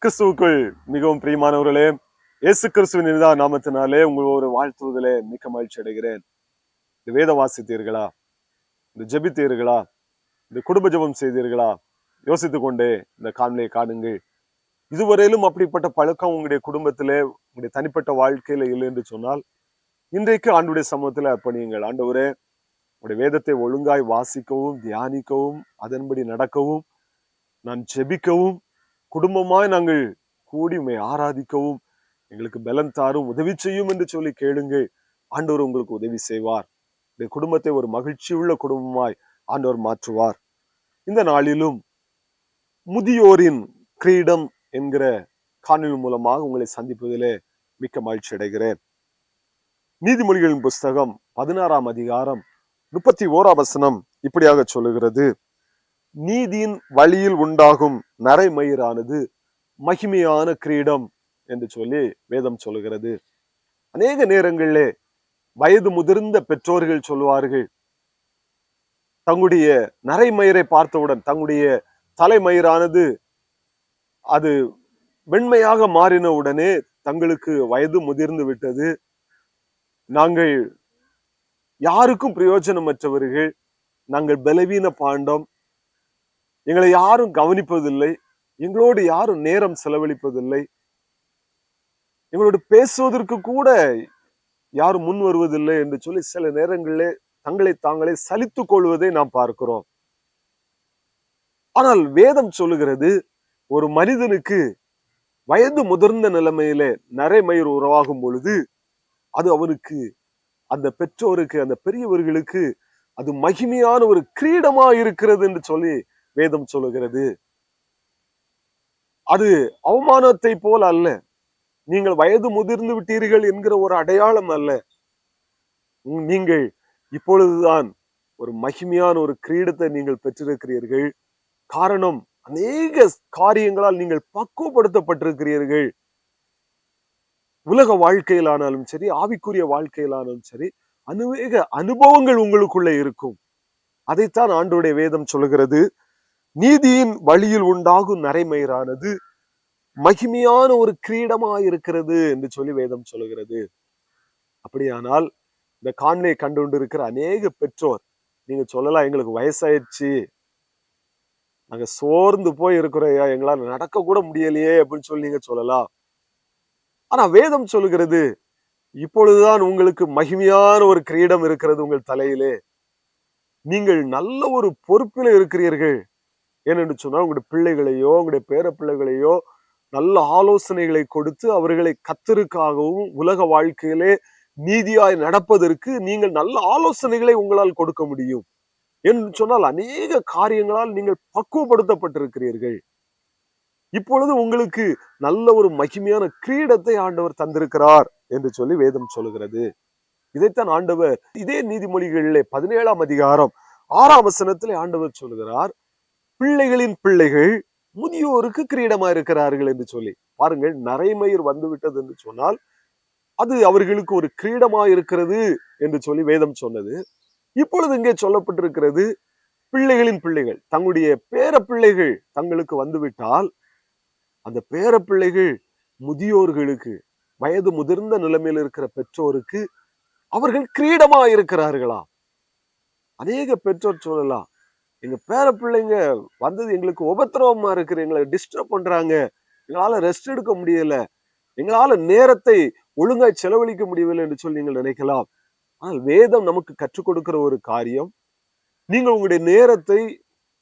கிறிஸ்துவுக்குள் மிகவும் பிரியமானவர்களே, இயேசு கிறிஸ்துவின் இனிதான நாமத்தினாலே உங்களோடு வாழ்த்துவதிலே மிக்க மகிழ்ச்சி அடைகிறேன். இந்த வேத வாசித்தீர்களா? இந்த ஜெபித்தீர்களா? இந்த குடும்ப ஜெபம் செய்தீர்களா? யோசித்துக் கொண்டே இந்த காணொளியை காணுங்கள். இதுவரையிலும் அப்படிப்பட்ட பழக்கம் உங்களுடைய குடும்பத்திலே, உங்களுடைய தனிப்பட்ட வாழ்க்கையில இல்லை என்று சொன்னால், இன்றைக்கு ஆண்டவருடைய சமூகத்தில் அர்ப்பணியுங்கள். ஆண்டவரே, உங்களுடைய வேதத்தை ஒழுங்காய் வாசிக்கவும், தியானிக்கவும், அதன்படி நடக்கவும், நான் ஜெபிக்கவும், குடும்பமாய் நாங்கள் கூடி உம்மை ஆராதிக்கவும் எங்களுக்கு பலன் தாரும், உதவி செய்யும் என்று சொல்லி கேளுங்கள். ஆண்டவர் உங்களுக்கு உதவி செய்வார். இந்த குடும்பத்தை ஒரு மகிழ்ச்சியுள்ள குடும்பமாய் ஆண்டவர் மாற்றுவார். இந்த நாளிலும் முதியோரின் கிரீடம் என்கிற காணொளி மூலமாக உங்களை சந்திப்பதிலே மிக்க மகிழ்ச்சி அடைகிறேன். நீதிமொழிகளின் புஸ்தகம் 16ஆம் அதிகாரம் 31ஆம் வசனம் இப்படியாக சொல்லுகிறது: நீதியின் வழியில் உண்டாகும் நரைமயிரானது மகிமையான கிரீடம் என்று சொல்லி வேதம் சொல்லுகிறது. அநேக நேரங்களிலே வயது முதிர்ந்த பெற்றோர்கள் சொல்லுவார்கள், தங்களுடைய நரைமயிரை பார்த்தவுடன் தங்களுடைய தலைமயிரானது அது வெண்மையாக மாறின உடனே தங்களுக்கு வயது முதிர்ந்து விட்டது, நாங்கள் யாருக்கும் பிரயோஜனமற்றவர்கள், நாங்கள் பலவீன பாண்டம், எங்களை யாரும் கவனிப்பதில்லை, எங்களோடு யாரும் நேரம் செலவழிப்பதில்லை, எங்களோடு பேசுவதற்கு கூட யாரும் முன் வருவதில்லை என்று சொல்லி சில நேரங்களிலே தங்களை தாங்களே சலித்துக் கொள்வதை நாம் பார்க்கிறோம். ஆனால் வேதம் சொல்லுகிறது, ஒரு மனிதனுக்கு வயது முதிர்ந்த நிலைமையிலே நரைமயிர் உருவாகும் பொழுது அது அவனுக்கு, அந்த பெற்றோருக்கு, அந்த பெரியவர்களுக்கு அது மகிமையான ஒரு கிரீடமா இருக்கிறது என்று சொல்லி வேதம் சொல்லுகிறது. அது அவமானத்தை போல அல்ல, நீங்கள் வயது முதிர்ந்து விட்டீர்கள் என்கிற ஒரு அடையாளம் அல்ல. நீங்கள் இப்பொழுதுதான் ஒரு மகிமையான ஒரு கிரீடத்தை நீங்கள் பெற்றிருக்கிறீர்கள். காரணம், அநேக காரியங்களால் நீங்கள் பக்குவப்படுத்தப்பட்டிருக்கிறீர்கள். உலக வாழ்க்கையிலானாலும் சரி, ஆவிக்குரிய வாழ்க்கையிலானாலும் சரி, அநேக அனுபவங்கள் உங்களுக்குள்ளே இருக்கும். அதைத்தான் ஆண்டவருடைய வேதம் சொல்லுகிறது. நீதியின் வழியில் உண்டாகும் நரைமயிரானது மகிமையான ஒரு கிரீடமா இருக்கிறது என்று சொல்லி வேதம் சொல்லுகிறது. அப்படியானால் இந்த காணொளியை கண்டு கொண்டிருக்கிற அநேக பெற்றோர், நீங்க சொல்லலாம், எங்களுக்கு வயசாயிடுச்சு, நாங்க சோர்ந்து போய் இருக்கிறோம், எங்களால நடக்க கூட முடியலையே அப்படின்னு சொல்லி நீங்க சொல்லலாம். ஆனா வேதம் சொல்லுகிறது, இப்பொழுதுதான் உங்களுக்கு மகிமையான ஒரு கிரீடம் இருக்கிறது உங்கள் தலையிலே. நீங்கள் நல்ல ஒரு பொறுப்பில இருக்கிறீர்கள். ஏனென்று சொன்னால், உங்களுடைய பிள்ளைகளையோ உங்களுடைய பேர பிள்ளைகளையோ நல்ல ஆலோசனைகளை கொடுத்து அவர்களை கர்த்தருக்காகவும் உலக வாழ்க்கையிலே நீதியாய் நடப்பதற்கு நீங்கள் நல்ல ஆலோசனைகளை உங்களால் கொடுக்க முடியும். என்று சொன்னால், அநேக காரியங்களால் நீங்கள் பக்குவப்படுத்தப்பட்டிருக்கிறீர்கள். இப்பொழுது உங்களுக்கு நல்ல ஒரு மகிமையான கிரீடத்தை ஆண்டவர் தந்திருக்கிறார் என்று சொல்லி வேதம் சொல்லுகிறது. இதைத்தான் ஆண்டவர் இதே நீதிமொழிகளிலே 17ஆம் அதிகாரம் 6ஆம் வசனத்திலே ஆண்டவர் சொல்லுகிறார், பிள்ளைகளின் பிள்ளைகள் முதியோருக்கு கிரீடமா இருக்கிறார்கள் என்று சொல்லி. பாருங்கள், நரைமயிர் வந்து விட்டது என்று சொன்னால் அது அவர்களுக்கு ஒரு கிரீடமா இருக்கிறது என்று சொல்லி வேதம் சொன்னது. இப்பொழுது இங்கே சொல்லப்பட்டிருக்கிறது, பிள்ளைகளின் பிள்ளைகள், தங்களுடைய பேர பிள்ளைகள் தங்களுக்கு வந்துவிட்டால் அந்த பேர பிள்ளைகள் முதியோர்களுக்கு, வயது முதிர்ந்த நிலைமையில் இருக்கிற பெற்றோருக்கு அவர்கள் கிரீடமா இருக்கிறார்களா? அநேக பெற்றோர் சொல்லலாம், எங்க பேர பிள்ளைங்க வந்தது எங்களுக்கு உபத்திரவமா இருக்கு, எங்களை டிஸ்டர்ப் பண்றாங்க, எங்களால ரெஸ்ட் எடுக்க முடியல, எங்களால நேரத்தை ஒழுங்காய் செலவழிக்க முடியவில்லை என்று சொல்லி நீங்கள் நினைக்கலாம். ஆனால் வேதம் நமக்கு கற்றுக் கொடுக்கிற ஒரு காரியம், நீங்கள் உங்களுடைய நேரத்தை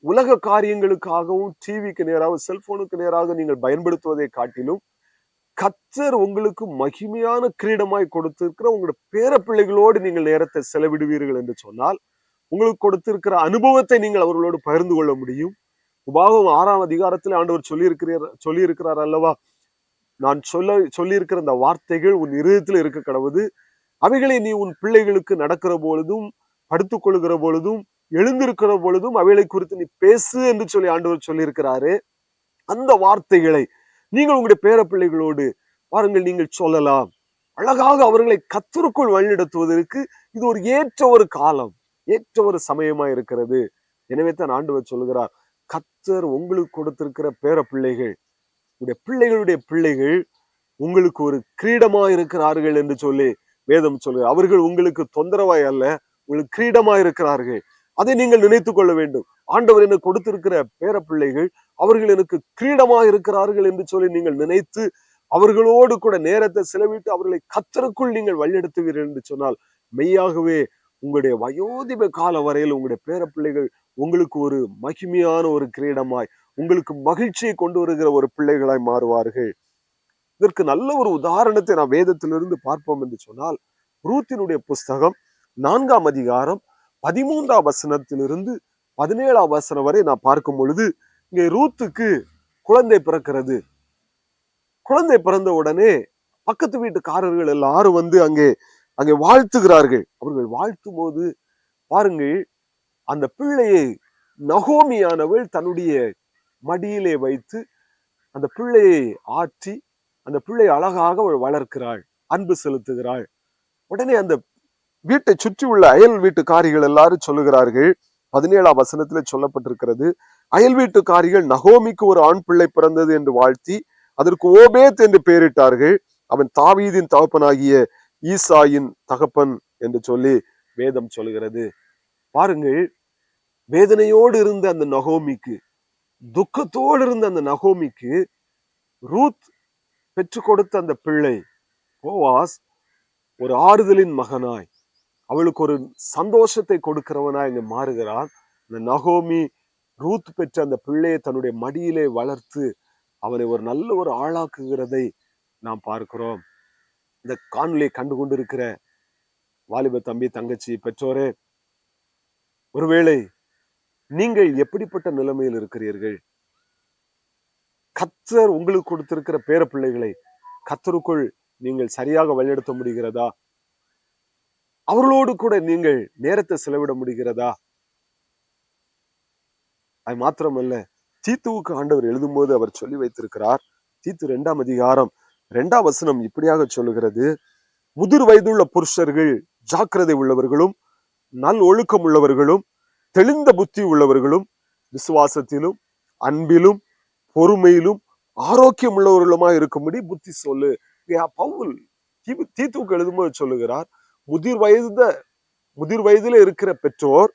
உலக காரியங்களுக்காகவும் டிவிக்கு நேராக, செல்போனுக்கு நேராக நீங்கள் பயன்படுத்துவதை காட்டிலும் கர்த்தர் உங்களுக்கு மகிமையான கிரீடமாய் கொடுத்திருக்கிற உங்களுடைய பேர பிள்ளைகளோடு நீங்கள் நேரத்தை செலவிடுவீர்கள் என்று சொன்னால், உங்களுக்கு கொடுத்திருக்கிற அனுபவத்தை நீங்கள் அவர்களோடு பகிர்ந்து கொள்ள முடியும். உபாகமம் 6ஆம் அதிகாரத்தில் ஆண்டவர் சொல்லியிருக்கிறார் அல்லவா, நான் சொல்லியிருக்கிற அந்த வார்த்தைகள் உன் இருதயத்தில் இருக்க கடவுது, அவைகளை நீ உன் பிள்ளைகளுக்கு நடக்கிற பொழுதும், படுத்துக் கொள்கிற பொழுதும், எழுந்திருக்கிற பொழுதும் அவைகளை குறித்து நீ பேசு என்று சொல்லி ஆண்டவர் சொல்லியிருக்கிறாரு. அந்த வார்த்தைகளை நீங்கள் உங்களுடைய பேர பிள்ளைகளோடு பாருங்கள், நீங்கள் சொல்லலாம். அழகாக அவர்களை கர்த்தருக்குள் வழிநடத்துவதற்கு இது ஒரு ஏற்ற ஒரு காலம், ஏற்ற ஒரு சமயமா இருக்கிறது. எனவே தான் ஆண்டவர் சொல்லுகிறார், கர்த்தர் உங்களுக்கு கொடுத்திருக்கிற பேர பிள்ளைகள் உங்களுடைய பிள்ளைகளுடைய பிள்ளைகள் உங்களுக்கு ஒரு கிரீடமா இருக்கிறார்கள் என்று சொல்லி வேதம் சொல்லுங்க. அவர்கள் உங்களுக்கு தொந்தரவாய் அல்ல, உங்களுக்கு கிரீடமா இருக்கிறார்கள். அதை நீங்கள் நினைத்துக் கொள்ள வேண்டும். ஆண்டவர் எனக்கு கொடுத்திருக்கிற பேர பிள்ளைகள் அவர்கள் எனக்கு கிரீடமா இருக்கிறார்கள் என்று சொல்லி நீங்கள் நினைத்து அவர்களோடு கூட நேரத்தை செலவிட்டு அவர்களை கர்த்தருக்குள் நீங்கள் வழிநடத்துவீர்கள் என்று சொன்னால் மெய்யாகவே உங்களுடைய வயோதிப கால வரையில் உங்களுடைய பேர பிள்ளைகள் உங்களுக்கு ஒரு மகிமையான ஒரு கிரீடமாய், உங்களுக்கு மகிழ்ச்சியை கொண்டு வருகிற ஒரு பிள்ளைகளாய் மாறுவார்கள். இதற்கு நல்ல ஒரு உதாரணத்தை நாம் வேதத்திலிருந்து பார்ப்போம் என்று சொன்னால், ரூத்தினுடைய புஸ்தகம் 4ஆம் அதிகாரம் 13ஆம் வசனத்திலிருந்து 17ஆம் வசனம் வரை நான் பார்க்கும் பொழுது, இங்கே ரூத்துக்கு குழந்தை பிறக்கிறது. குழந்தை பிறந்த உடனே பக்கத்து வீட்டுக்காரர்கள் எல்லாரும் வந்து அங்கே வாழ்த்துகிறார்கள். அவர்கள் வாழ்த்தும் போது பாருங்கள், அந்த பிள்ளையை நகோமியானவள் தன்னுடைய மடியிலே வைத்து அந்த பிள்ளையை ஆற்றி அந்த பிள்ளை அழகாக அவள் வளர்க்கிறாள், அன்பு செலுத்துகிறாள். உடனே அந்த வீட்டை சுற்றி உள்ள அயல் வீட்டுக்காரிகள் எல்லாரும் சொல்லுகிறார்கள். 17ஆம் வசனத்துல சொல்லப்பட்டிருக்கிறது, அயல் வீட்டுக்காரிகள் நகோமிக்கு ஒரு ஆண் பிள்ளை பிறந்தது என்று வாழ்த்தி அதற்கு ஓபேத் என்று பெயரிட்டார்கள். அவன் தாவீதின் தகப்பனாகிய ஈசாயின் தகப்பன் என்று சொல்லி வேதம் சொல்லுகிறது. பாருங்கள், வேதனையோடு இருந்த அந்த நகோமிக்கு, துக்கத்தோடு இருந்த அந்த நகோமிக்கு ரூத் பெற்று கொடுத்த அந்த பிள்ளை போவாஸ் ஒரு ஆறுதலின் மகனாய், அவளுக்கு ஒரு சந்தோஷத்தை கொடுக்கிறவனாய் இங்க மாறுகிறான். இந்த நகோமி ரூத் பெற்ற அந்த பிள்ளையை தன்னுடைய மடியிலே வளர்த்து அவனை ஒரு நல்ல ஒரு ஆளாக்குகிறதை நாம் பார்க்கிறோம். இந்த காணொலியை கண்டு கொண்டிருக்கிற வாலிப தம்பி, தங்கச்சி, பெற்றோரே, ஒருவேளை நீங்கள் எப்படிப்பட்ட நிலைமையில் இருக்கிறீர்கள்? கர்த்தர் உங்களுக்கு கொடுத்திருக்கிற பேர பிள்ளைகளை கர்த்தருக்குள் நீங்கள் சரியாக வழிநடத்த முடிகிறதா? அவர்களோடு கூட நீங்கள் நேரத்தை செலவிட முடிகிறதா? அது மாத்திரமல்ல, தீத்துவுக்கு ஆண்டவர் எழுதும் போது அவர் சொல்லி வைத்திருக்கிறார். தீத்து 2ஆம் அதிகாரம் 2ஆம் வசனம் இப்படியாக சொல்லுகிறது, முதிர் வயதுள்ள புருஷர்கள் ஜாக்கிரதை உள்ளவர்களும் நல் ஒழுக்கம் உள்ளவர்களும் தெளிந்த புத்தி உள்ளவர்களும் விசுவாசத்திலும் அன்பிலும் பொறுமையிலும் ஆரோக்கியம் உள்ளவர்களுமா இருக்கும்படி புத்தி சொல்லு. பவுல் தீத்துவுக்கு எழுதும்போது சொல்லுகிறார், முதிர் வயதுல இருக்கிற பெற்றோர்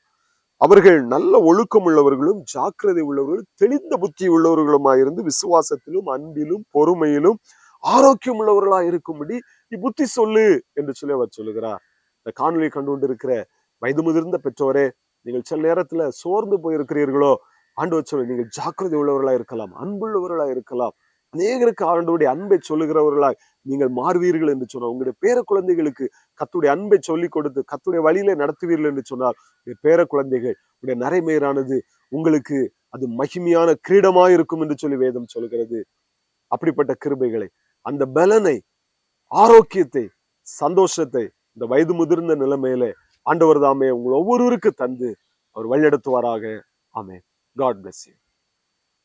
அவர்கள் நல்ல ஒழுக்கம் உள்ளவர்களும் ஜாக்கிரதை உள்ளவர்களும் தெளிந்த புத்தி உள்ளவர்களுமாயிருந்து விசுவாசத்திலும் அன்பிலும் பொறுமையிலும் ஆரோக்கியம் உள்ளவர்களா இருக்கும்படி நீ புத்தி சொல்லு என்று சொல்லி அவர் சொல்லுகிறார். இந்த காணொலியை கண்டு கொண்டிருக்கிற வயது முதிர்ந்த பெற்றோரே, நீங்கள் சில நேரத்துல சோர்ந்து போயிருக்கிறீர்களோ, ஆண்டவர் சொல்லு, நீங்கள் ஜாக்கிரதை உள்ளவர்களா இருக்கலாம், அன்புள்ளவர்களா இருக்கலாம். அநேகருக்கு ஆண்டவருடைய அன்பை சொல்லுகிறவர்களாய் நீங்கள் மாறுவீர்கள் என்று சொன்னார். உங்களுடைய பேர குழந்தைகளுக்கு கர்த்தருடைய அன்பை சொல்லிக் கொடுத்து கர்த்தருடைய வழியில நடத்துவீர்கள் என்று சொன்னார். பேர குழந்தைகள் உடைய நரைமேறானது உங்களுக்கு அது மகிமையான கிரீடமாய் இருக்கும் என்று சொல்லி வேதம் சொல்கிறது. அப்படிப்பட்ட கிருபைகளை, அந்த பலனை, ஆரோக்கியத்தை, சந்தோஷத்தை இந்த வயது முதிர்ந்த நிலைமையில ஆண்டவர் தாமே உங்கள் ஒவ்வொருவருக்கு தந்து அவர் வழிநடத்துவாராக. ஆமென். God bless you.